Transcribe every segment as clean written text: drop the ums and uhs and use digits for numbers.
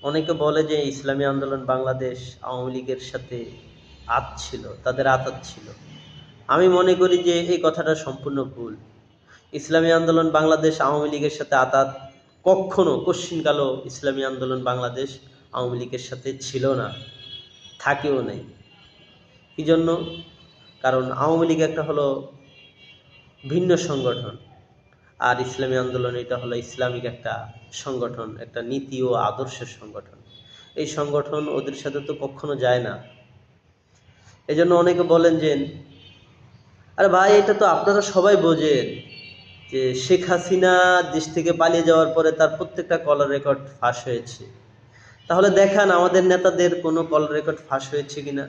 অনেকে বলে যে ইসলামী আন্দোলন বাংলাদেশ আওয়ামী লীগের সাথে ছিল, তাদের আঁতাত ছিল। আমি মনে করি যে এই কথাটা সম্পূর্ণ ভুল। ইসলামী আন্দোলন বাংলাদেশ আওয়ামী লীগের সাথে আঁতাত কখনো কশ্চিনকালও ইসলামী আন্দোলন বাংলাদেশ আওয়ামী লীগের সাথে ছিল না, থাকেও নাই। কি জন্য? কারণ আওয়ামী লীগ একটা হলো ভিন্ন সংগঠন, আর ইসলামী আন্দোলন এটা হলো ইসলামিক একটা সংগঠন, একটা নীতি ও আদর্শের সংগঠন। এই সংগঠন ওদের সাথে তো কখনো যায় না। এজন্য অনেকে বলেন যে আরে ভাই, এটা তো আপনারা সবাই বোঝেন যে শেখ হাসিনা দেশ থেকে পালিয়ে যাওয়ার পরে তার প্রত্যেকটা কলার রেকর্ড ফাঁস হয়েছে। তাহলে দেখান আমাদের নেতাদের কোনো কল রেকর্ড ফাঁস হয়েছে কিনা,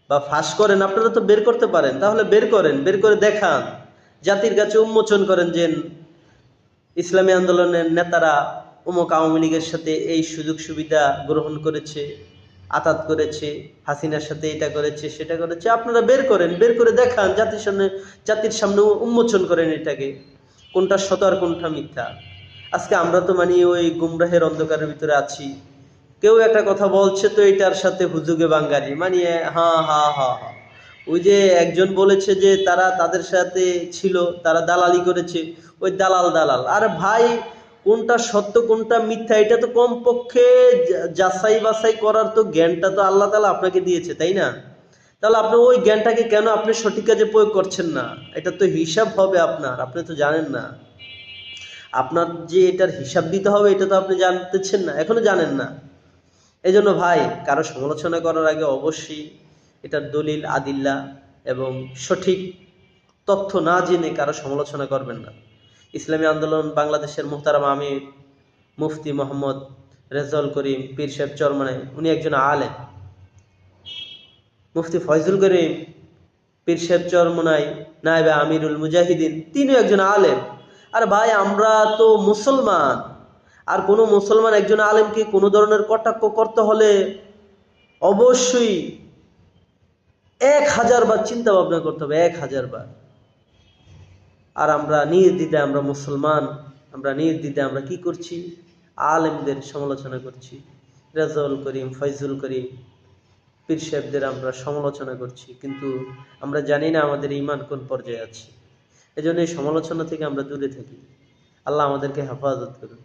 বা ফাঁস করেন, আপনারা তো বের করতে পারেন, তাহলে বের করেন, বের করে দেখান, জাতির কাছে উন্মোচন করেন যে ইসলামী আন্দোলনের নেতারা অমুক আওয়ামী লীগের সাথে এই সুযোগ সুবিধা গ্রহণ করেছে, আতাত করেছে, হাসিনার সাথে এটা করেছে সেটা করেছে। আপনারা বের করেন, বের করে দেখান, জাতির সামনে উন্মোচন করেন এটাকে, কোনটা সত্য আর কোনটা মিথ্যা। আজকে আমরা তো ওই গুমরাহের অন্ধকারের ভিতরে আছি। কেউ একটা কথা বলছে তো এটার সাথে হুজুগে বাঙ্গারি হা হা হা হা। ওই যে একজন বলেছে যে তারা তাদের সাথে ছিল, তারা দালালি করেছে, ওই দালাল দালাল। আরে ভাই, কোনটা সত্য কোনটা মিথ্যা এটা তো কমপক্ষে যাচাই বাছাই করার তো জ্ঞানটা তো আল্লাহ তাআলা আপনাকে দিয়েছে, তাই না? তাহলে আপনি ওই জ্ঞানটাকে কেন আপনি সঠিক কাজে প্রয়োগ করছেন না? এটা তো হিসাব হবে আপনার, আপনি তো জানেন না। আপনার যে এটার হিসাব দিতে হবে এটা তো আপনি জানতেছেন না, এখনো জানেন না। এই জন্য ভাই, কারো সমালোচনা করার আগে অবশ্যই এটার দলিল আদিল্লা এবং সঠিক তথ্য না জেনে কারো সমালোচনা করবেন না। ইসলামী আন্দোলন বাংলাদেশের মুহতারাম আমির মুফতি মোহাম্মদ রেজাউল করিম পীর সাহেব চরমনাই, উনি একজন আলেম। মুফতি ফয়জুল করিম পীর সাহেব চরমনাই নায়েবে আমিরুল মুজাহিদিন, তিনিও একজন আলেম। আর ভাই, আমরা তো মুসলমান, আর কোনো মুসলমান একজন আলেমকে কোনো ধরনের কটাক্ষ করতে হলে অবশ্যই 1000 বার চিন্তা ভাবনা করতে হবে, 1000 বার। আর আমরা নির্দ্বিধায়, আমরা মুসলমান, আমরা নির্দ্বিধায় আমরা কি করছি? আলেমদের সমালোচনা করছি, রেজাউল করিম, ফয়জুল করিম, পীর সাহেবদের আমরা সমালোচনা করছি, কিন্তু আমরা জানি না আমাদের ঈমান কোন পর্যায়ে আছে। এজন্য এই সমালোচনা থেকে আমরা দূরে থাকি। আল্লাহ আমাদেরকে হেফাজত করুন।